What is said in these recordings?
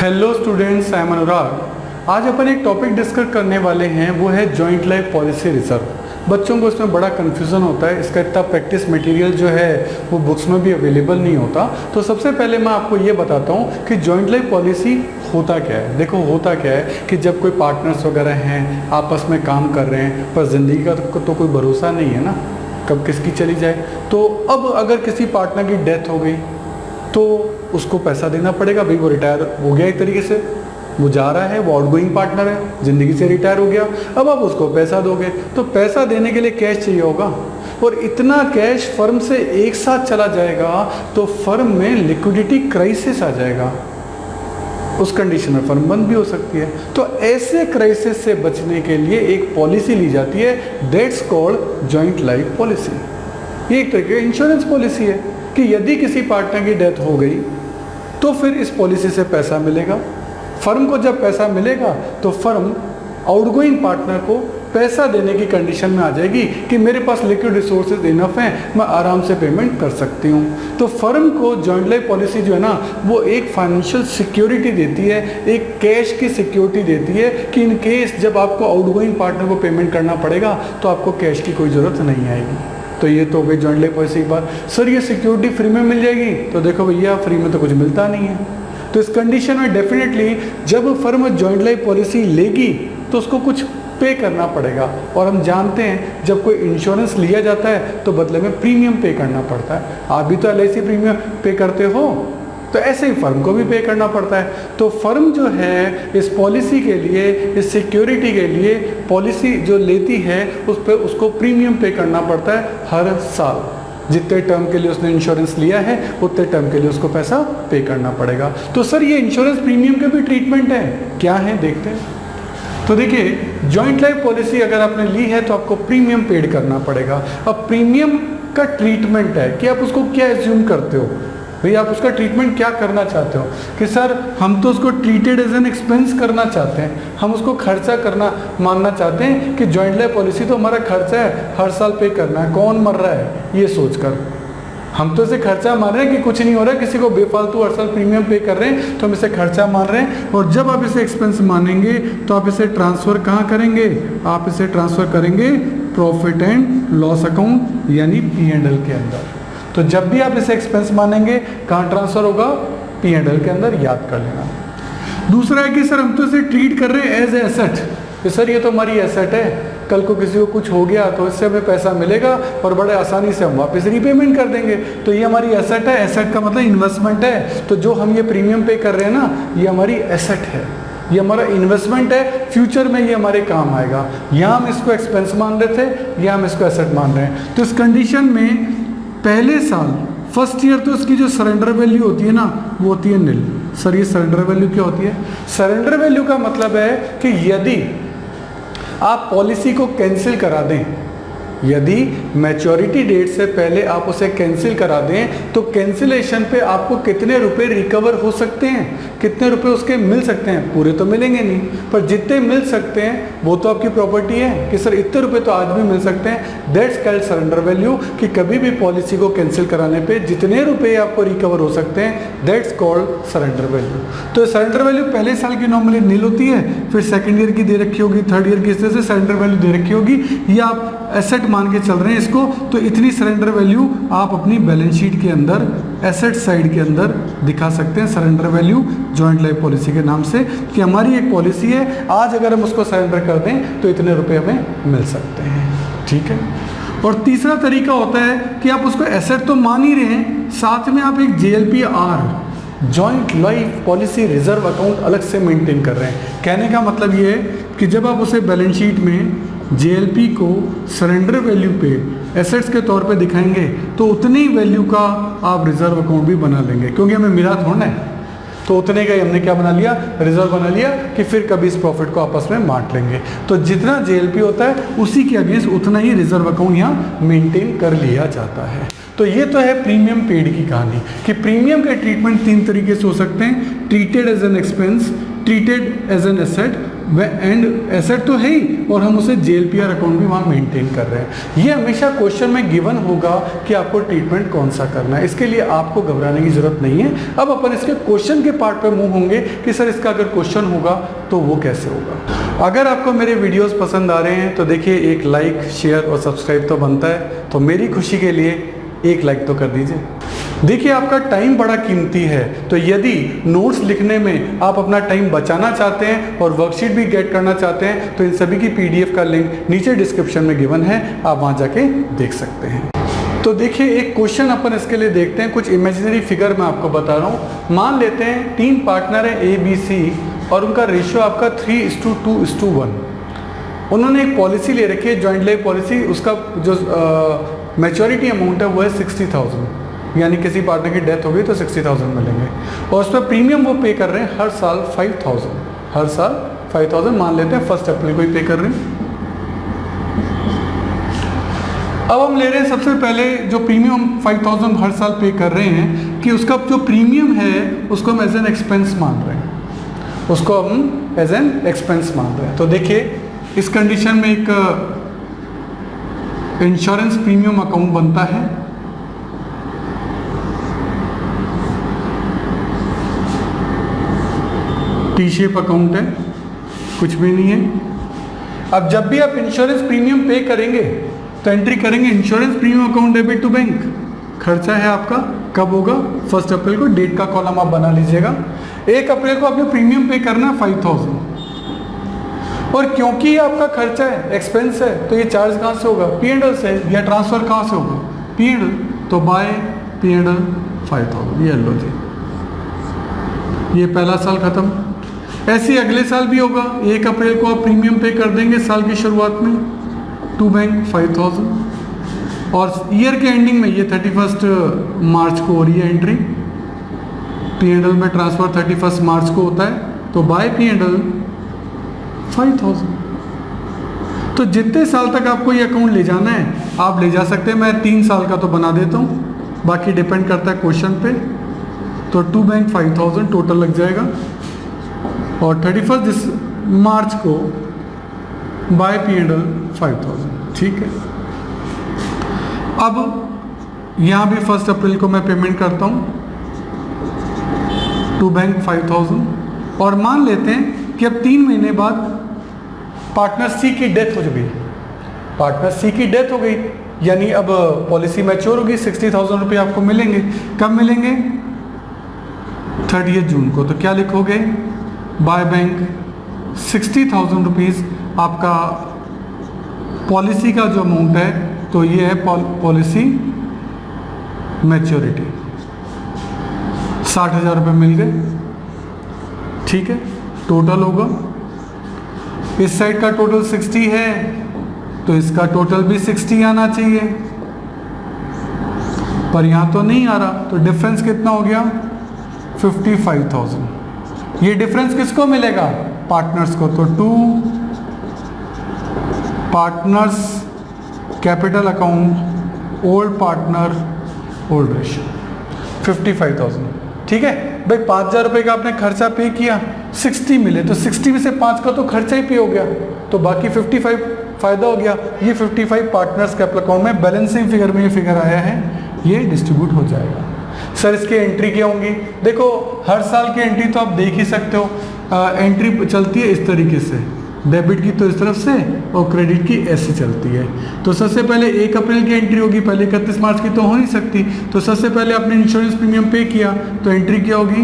Hello students, I am अनुराग। आज अपन एक topic discuss करने वाले हैं, वो है जॉइंट लाइफ पॉलिसी रिजर्व। बच्चों को इसमें बड़ा कन्फ्यूज़न होता है, इसका इतना प्रैक्टिस मटेरियल जो है वो बुक्स में भी अवेलेबल नहीं होता। तो सबसे पहले मैं आपको ये बताता हूँ कि जॉइंट लाइफ पॉलिसी होता क्या है। देखो होता क्या है कि जब कोई पार्टनर्स वगैरह हैं, आपस में काम कर रहे हैं, पर ज़िंदगी का तो कोई भरोसा नहीं है ना, कब किसकी चली जाए। तो अब अगर किसी पार्टनर की डेथ हो गई तो उसको पैसा देना पड़ेगा। भाई वो रिटायर हो गया, एक तरीके से वो जा रहा है, वो आउटगोइंग पार्टनर है, ज़िंदगी से रिटायर हो गया। अब आप उसको पैसा दोगे तो पैसा देने के लिए कैश चाहिए होगा, और इतना कैश फर्म से एक साथ चला जाएगा तो फर्म में लिक्विडिटी क्राइसिस आ जाएगा। उस कंडीशन में फर्म बंद भी हो सकती है। तो ऐसे क्राइसिस से बचने के लिए एक पॉलिसी ली जाती है, that's called joint life policy. ये एक तरीके की इंश्योरेंस पॉलिसी है कि यदि किसी पार्टनर की डेथ हो गई तो फिर इस पॉलिसी से पैसा मिलेगा। फर्म को जब पैसा मिलेगा तो फर्म आउटगोइंग पार्टनर को पैसा देने की कंडीशन में आ जाएगी कि मेरे पास लिक्विड रिसोर्सेज इनफ हैं, मैं आराम से पेमेंट कर सकती हूँ। तो फर्म को जॉइंट लाइफ पॉलिसी जो है ना, वो एक फाइनेंशियल सिक्योरिटी देती है, एक कैश की सिक्योरिटी देती है कि इन केस जब आपको आउटगोइंग पार्टनर को पेमेंट करना पड़ेगा तो आपको कैश की कोई ज़रूरत नहीं आएगी। तो ये तो हो गई जॉइंट लाइफ पॉलिसी की बात। सर ये सिक्योरिटी फ्री में मिल जाएगी? तो देखो भैया, फ्री में तो कुछ मिलता नहीं है। तो इस कंडीशन में डेफिनेटली जब फर्म जॉइंट लाइफ पॉलिसी लेगी तो उसको कुछ पे करना पड़ेगा। और हम जानते हैं जब कोई इंश्योरेंस लिया जाता है तो बदले में प्रीमियम पे करना पड़ता है। आप भी तो LIC प्रीमियम पे करते हो, तो ऐसे ही फर्म को भी पे करना पड़ता है। तो फर्म जो है इस पॉलिसी के लिए, इस सिक्योरिटी के लिए पॉलिसी जो लेती है उस पर उसको प्रीमियम पे करना पड़ता है हर साल। जितने टर्म के लिए उसने इंश्योरेंस लिया है उतने टर्म के लिए उसको पैसा पे करना पड़ेगा। तो सर ये इंश्योरेंस प्रीमियम के भी ट्रीटमेंट है, क्या है देखते हैं। तो देखिए, जॉइंट लाइफ पॉलिसी अगर आपने ली है तो आपको प्रीमियम पेड करना पड़ेगा। अब प्रीमियम का ट्रीटमेंट है कि आप उसको क्या एज्यूम करते हो, भाई आप उसका ट्रीटमेंट क्या करना चाहते हो कि सर हम तो उसको ट्रीटेड एज एन एक्सपेंस करना चाहते हैं, हम उसको खर्चा करना मानना चाहते हैं कि जॉइंट लाइफ पॉलिसी तो हमारा खर्चा है, हर साल पे करना है, कौन मर रहा है ये सोचकर। हम तो इसे खर्चा मान रहे हैं कि कुछ नहीं हो रहा है, किसी को बेफालतू हर साल प्रीमियम पे कर रहे हैं तो हम इसे खर्चा मान रहे हैं। और जब आप इसे एक्सपेंस मानेंगे तो आप इसे ट्रांसफ़र कहाँ करेंगे? आप इसे ट्रांसफ़र करेंगे प्रॉफिट एंड लॉस अकाउंट यानी P&L के अंदर। तो जब भी आप इसे एक्सपेंस मानेंगे कहाँ ट्रांसफ़र होगा? P&L के अंदर, याद कर लेना। दूसरा है कि सर हम तो इसे ट्रीट कर रहे हैं एज एसेट, कि सर ये तो हमारी एसेट है, कल को किसी को कुछ हो गया तो इससे हमें पैसा मिलेगा और बड़े आसानी से हम वापस रीपेमेंट कर देंगे। तो ये हमारी एसेट है, एसेट का मतलब इन्वेस्टमेंट है। तो जो हम ये प्रीमियम पे कर रहे हैं ना, ये हमारी एसेट है, ये हमारा इन्वेस्टमेंट है, फ्यूचर में ये हमारे काम आएगा। यहाँ हम इसको एक्सपेंस मान रहे थे, यहाँ हम इसको एसेट मान रहे हैं। तो इस कंडीशन में पहले साल फर्स्ट ईयर तो इसकी जो सरेंडर वैल्यू होती है ना, वो होती है निल। सर ये सरेंडर वैल्यू क्या होती है? सरेंडर वैल्यू का मतलब है कि यदि आप पॉलिसी को कैंसिल करा दें, यदि मैच्योरिटी डेट से पहले आप उसे कैंसिल करा दें तो कैंसिलेशन पे आपको कितने रुपए रिकवर हो सकते हैं, कितने रुपए उसके मिल सकते हैं? पूरे तो मिलेंगे नहीं, पर जितने मिल सकते हैं वो तो आपकी प्रॉपर्टी है कि सर इतने रुपए तो आज भी मिल सकते हैं। दैट्स कॉल्ड सरेंडर वैल्यू, कि कभी भी पॉलिसी को कैंसिल कराने पे जितने रुपए आपको रिकवर हो सकते हैं, दैट्स कॉल्ड सरेंडर वैल्यू। तो सरेंडर वैल्यू पहले साल की नॉर्मली नील होती है, फिर सेकेंड ईयर की दे रखी होगी, थर्ड ईयर की इस तरह से सरेंडर वैल्यू दे रखी होगी। ये आप एसेट मान के चल रहे हैं इसको, तो इतनी सरेंडर वैल्यू आप अपनी बैलेंस शीट के अंदर एसेट साइड के अंदर दिखा सकते हैं, surrender value joint life policy के नाम से, कि हमारी एक पॉलिसी है, आज अगर हम उसको सरेंडर कर दें तो इतने रुपए हमें मिल सकते हैं। ठीक है। और तीसरा तरीका होता है कि आप उसको एसेट तो मान ही रहे हैं, साथ में आप एक JLPR joint life policy reserve account अलग से मेंटेन कर रहे हैं। कहने का मतलब ये है कि जब आप उसे बैलेंस शीट में JLP को सरेंडर वैल्यू पे एसेट्स के तौर पे दिखाएंगे तो उतनी ही वैल्यू का आप रिजर्व अकाउंट भी बना लेंगे, क्योंकि हमें मिला थोड़ा है, तो उतने का ही हमने क्या बना लिया? रिजर्व बना लिया कि फिर कभी इस प्रॉफिट को आपस में बांट लेंगे। तो जितना JLP होता है उसी के अगेंस्ट उतना ही रिजर्व अकाउंट यहाँ मेंटेन कर लिया जाता है। तो ये तो है प्रीमियम पेड की कहानी, कि प्रीमियम के ट्रीटमेंट तीन तरीके से हो सकते हैं: treated as an expense, treated as an asset and asset तो है ही, और हम उसे जेएलपीआर अकाउंट भी वहाँ मेंटेन कर रहे हैं। ये हमेशा क्वेश्चन में गिवन होगा कि आपको ट्रीटमेंट कौन सा करना है, इसके लिए आपको घबराने की जरूरत नहीं है। अब अपन इसके क्वेश्चन के पार्ट पे मूव होंगे कि सर इसका अगर क्वेश्चन होगा तो वो कैसे होगा। अगर आपको मेरे वीडियोस पसंद आ रहे हैं तो देखिए एक लाइक, शेयर और सब्सक्राइब तो बनता है, तो मेरी खुशी के लिए एक लाइक तो कर दीजिए। देखिए आपका टाइम बड़ा कीमती है, तो यदि नोट्स लिखने में आप अपना टाइम बचाना चाहते हैं और वर्कशीट भी गेट करना चाहते हैं तो इन सभी की पीडीएफ का लिंक नीचे डिस्क्रिप्शन में गिवन है, आप वहां जाके देख सकते हैं। तो देखिए एक क्वेश्चन अपन इसके लिए देखते हैं, कुछ इमेजिनरी फिगर मैं आपको बता रहा हूँ। मान लेते हैं 3 पार्टनर है ए बी सी और उनका रेशियो आपका 3:2:1। उन्होंने एक पॉलिसी ले रखी है जॉइंट लाइफ पॉलिसी, उसका जो मैच्योरिटी अमाउंट है वो है 60,000, यानी किसी पार्टनर की डेथ हो गई तो 60,000 मिलेंगे, और उस पर प्रीमियम वो पे कर रहे हैं हर साल 5,000, हर साल 5,000 मान लेते हैं 1 अप्रैल को ही पे कर रहे हैं। अब हम ले रहे हैं सबसे पहले जो प्रीमियम 5,000 हर साल पे कर रहे हैं कि उसका जो प्रीमियम है उसको हम एज एन एक्सपेंस मान रहे हैं, उसको हम एज एन एक्सपेंस मान रहे हैं। तो देखिए इस कंडीशन में एक इंश्योरेंस प्रीमियम अकाउंट बनता है, टी शेप अकाउंट है, कुछ भी नहीं है। अब जब भी आप इंश्योरेंस प्रीमियम पे करेंगे तो एंट्री करेंगे insurance premium account debit to bank. खर्चा है आपका, कब होगा? 1 अप्रैल को। डेट का कॉलम आप बना लीजिएगा। 1 अप्रैल को आपने प्रीमियम पे करना है 5,000, और क्योंकि ये आपका खर्चा है, एक्सपेंस है, तो ये चार्ज कहाँ से होगा? P&L से, या ट्रांसफर कहाँ से होगा? P&L। तो बाय P&L 5,000, ये लो जी, ये पहला साल खत्म। ऐसे अगले साल भी होगा, 1 अप्रैल को आप प्रीमियम पे कर देंगे साल की शुरुआत में टू बैंक 5,000, और ईयर के एंडिंग में ये 31 मार्च को हो रही है एंट्री। P&L में ट्रांसफर 31 मार्च को होता है, तो बाय P&L 5,000। तो जितने साल तक आपको ये अकाउंट ले जाना है आप ले जा सकते हैं। मैं 3 साल का तो बना देता हूँ, बाकी डिपेंड करता है क्वेश्चन पे। तो टू बैंक 5,000 टोटल लग जाएगा, और 31 मार्च को बाय P&L 5,000। ठीक है। अब यहाँ भी 1 अप्रैल को मैं पेमेंट करता हूँ टू बैंक 5,000, और मान लेते हैं कि अब 3 महीने बाद पार्टनर सी की डेथ हो गई। पार्टनर सी की डेथ हो गई, यानी अब पॉलिसी मैच्योर होगी, 60,000 रुपये आपको मिलेंगे। कब मिलेंगे? 30 जून को। तो क्या लिखोगे? बाय बैंक 60,000 रुपीज़ आपका पॉलिसी का जो अमाउंट है, तो ये है पॉलिसी मैच्योरिटी, 60,000 रुपये मिल गए। ठीक है, टोटल होगा, इस साइड का टोटल 60 है तो इसका टोटल भी 60 आना चाहिए, पर यहाँ तो नहीं आ रहा, तो डिफरेंस कितना हो गया? 55,000। ये डिफरेंस किसको मिलेगा? पार्टनर्स को। तो to partners capital account old partner old ratio 55,000। ठीक है भाई, 5,000 रुपये का आपने खर्चा पे किया, 60 मिले, तो 60 में से 5 का तो खर्चा ही पे हो गया, तो बाकी 55 फायदा हो गया। ये 55 पार्टनर्स कैपिटल अकाउंट में बैलेंसिंग फिगर में ये फिगर आया है, ये डिस्ट्रीब्यूट हो जाएगा। सर इसकी एंट्री क्या होंगी? देखो हर साल की एंट्री तो आप देख ही सकते हो। एंट्री चलती है इस तरीके से, डेबिट की तो इस तरफ से और क्रेडिट की ऐसे चलती है। तो सबसे पहले 1 अप्रैल की एंट्री होगी, पहले 31 मार्च की तो हो नहीं सकती, तो सबसे पहले आपने इंश्योरेंस प्रीमियम पे किया, तो एंट्री क्या होगी?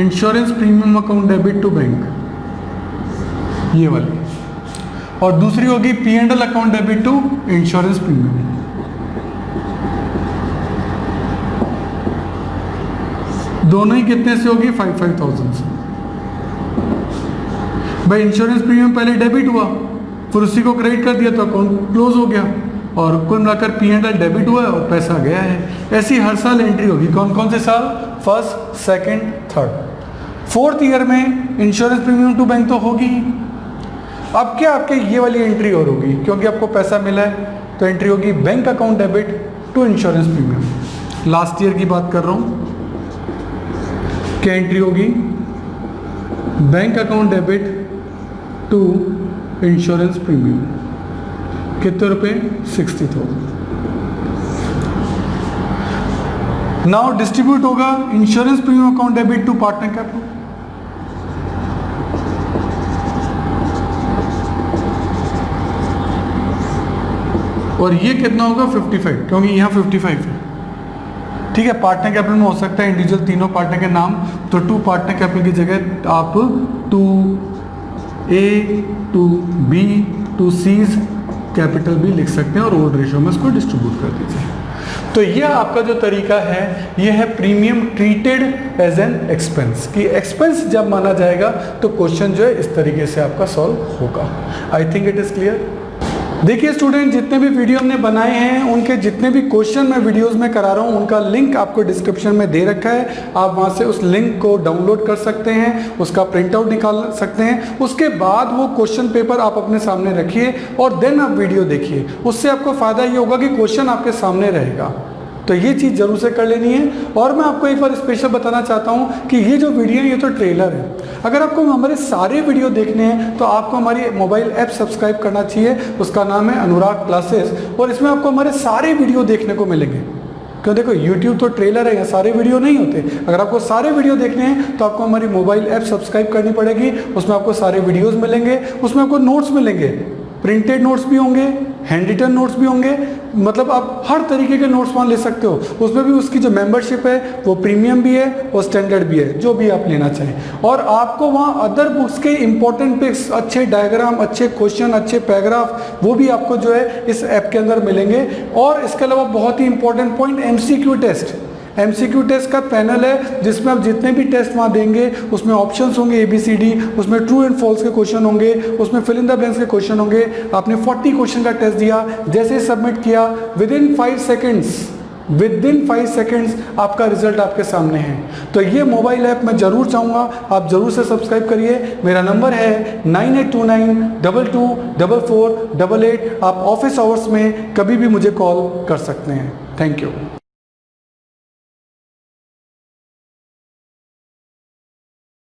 Insurance premium account debit to bank, ये वाली, और दूसरी होगी P&L account debit to insurance premium. दोनों ही कितने से होगी? 5,000 से। भाई इंश्योरेंस प्रीमियम पहले डेबिट हुआ, फिर उसी को क्रेडिट कर दिया तो अकाउंट क्लोज हो गया, और कुल मिलाकर P&L डेबिट हुआ और पैसा गया है। ऐसी हर साल एंट्री होगी। कौन कौन से साल? 1st, 2nd, 3rd, 4th year में इंश्योरेंस प्रीमियम टू बैंक तो होगी। अब क्या आपके ये वाली एंट्री और होगी, क्योंकि आपको पैसा मिला है, तो एंट्री होगी bank account debit to insurance premium. Last year की बात कर रहा हूँ, क्या एंट्री होगी? Bank account debit to insurance premium, कितने रुपए? 60,000। नाउ डिस्ट्रीब्यूट होगा insurance premium account debit to partner capital, और ये कितना होगा? 55, क्योंकि यहाँ 55 है। ठीक है, पार्टनर कैपिटल में हो सकता है इंडिविजुअल तीनों पार्टनर के नाम, तो टू पार्टनर कैपिटल की जगह आप 2A 2B 2C's कैपिटल भी लिख सकते हैं और ओल्ड रेशियो में इसको डिस्ट्रीब्यूट कर दीजिए। तो यह आपका जो तरीका है यह है premium treated as an expense, कि एक्सपेंस जब माना जाएगा तो क्वेश्चन जो है इस तरीके से आपका सॉल्व होगा। I think it is clear. देखिए स्टूडेंट, जितने भी वीडियो हमने बनाए हैं उनके जितने भी क्वेश्चन मैं वीडियोस में करा रहा हूँ उनका लिंक आपको डिस्क्रिप्शन में दे रखा है। आप वहाँ से उस लिंक को डाउनलोड कर सकते हैं, उसका प्रिंट आउट निकाल सकते हैं। उसके बाद वो क्वेश्चन पेपर आप अपने सामने रखिए और देन आप वीडियो देखिए। उससे आपको फ़ायदा ये होगा कि क्वेश्चन आपके सामने रहेगा। तो ये चीज़ जरूर से कर लेनी है। और मैं आपको एक बार स्पेशल बताना चाहता हूँ कि ये जो वीडियो है ये तो ट्रेलर है। अगर आपको हमारे सारे वीडियो देखने हैं तो आपको हमारी मोबाइल ऐप सब्सक्राइब करना चाहिए, उसका नाम है अनुराग क्लासेस, और इसमें आपको हमारे सारे वीडियो देखने को मिलेंगे। क्यों, देखो यूट्यूब तो ट्रेलर है, यहाँ सारे वीडियो नहीं होते। अगर आपको सारे वीडियो देखने हैं तो आपको हमारी मोबाइल ऐप सब्सक्राइब करनी पड़ेगी। उसमें आपको सारे वीडियोज़ मिलेंगे, उसमें आपको नोट्स मिलेंगे, प्रिंटेड नोट्स भी होंगे, हैंड रिटन नोट्स भी होंगे, मतलब आप हर तरीके के नोट्स वहाँ ले सकते हो। उसमें भी उसकी जो मेंबरशिप है वो प्रीमियम भी है और स्टैंडर्ड भी है, जो भी आप लेना चाहें। और आपको वहाँ अदर बुक्स के इंपॉर्टेंट पिक्स, अच्छे डायग्राम, अच्छे क्वेश्चन, अच्छे पैराग्राफ, वो भी आपको जो है इस ऐप के अंदर मिलेंगे। और इसके अलावा बहुत ही important point, MCQ test. MCQ test का पैनल है जिसमें आप जितने भी टेस्ट वहाँ देंगे उसमें ऑप्शंस होंगे ABCD, उसमें ट्रू एंड फॉल्स के क्वेश्चन होंगे, उसमें फिल इन द ब्लैंक्स के क्वेश्चन होंगे। आपने 40 क्वेश्चन का टेस्ट दिया, जैसे ही सबमिट किया विदिन 5 सेकेंड्स आपका रिजल्ट आपके सामने है। तो ये मोबाइल ऐप मैं जरूर चाहूँगा आप जरूर से सब्सक्राइब करिए। मेरा नंबर है 9829224488। आप ऑफिस आवर्स में कभी भी मुझे कॉल कर सकते हैं। Thank you.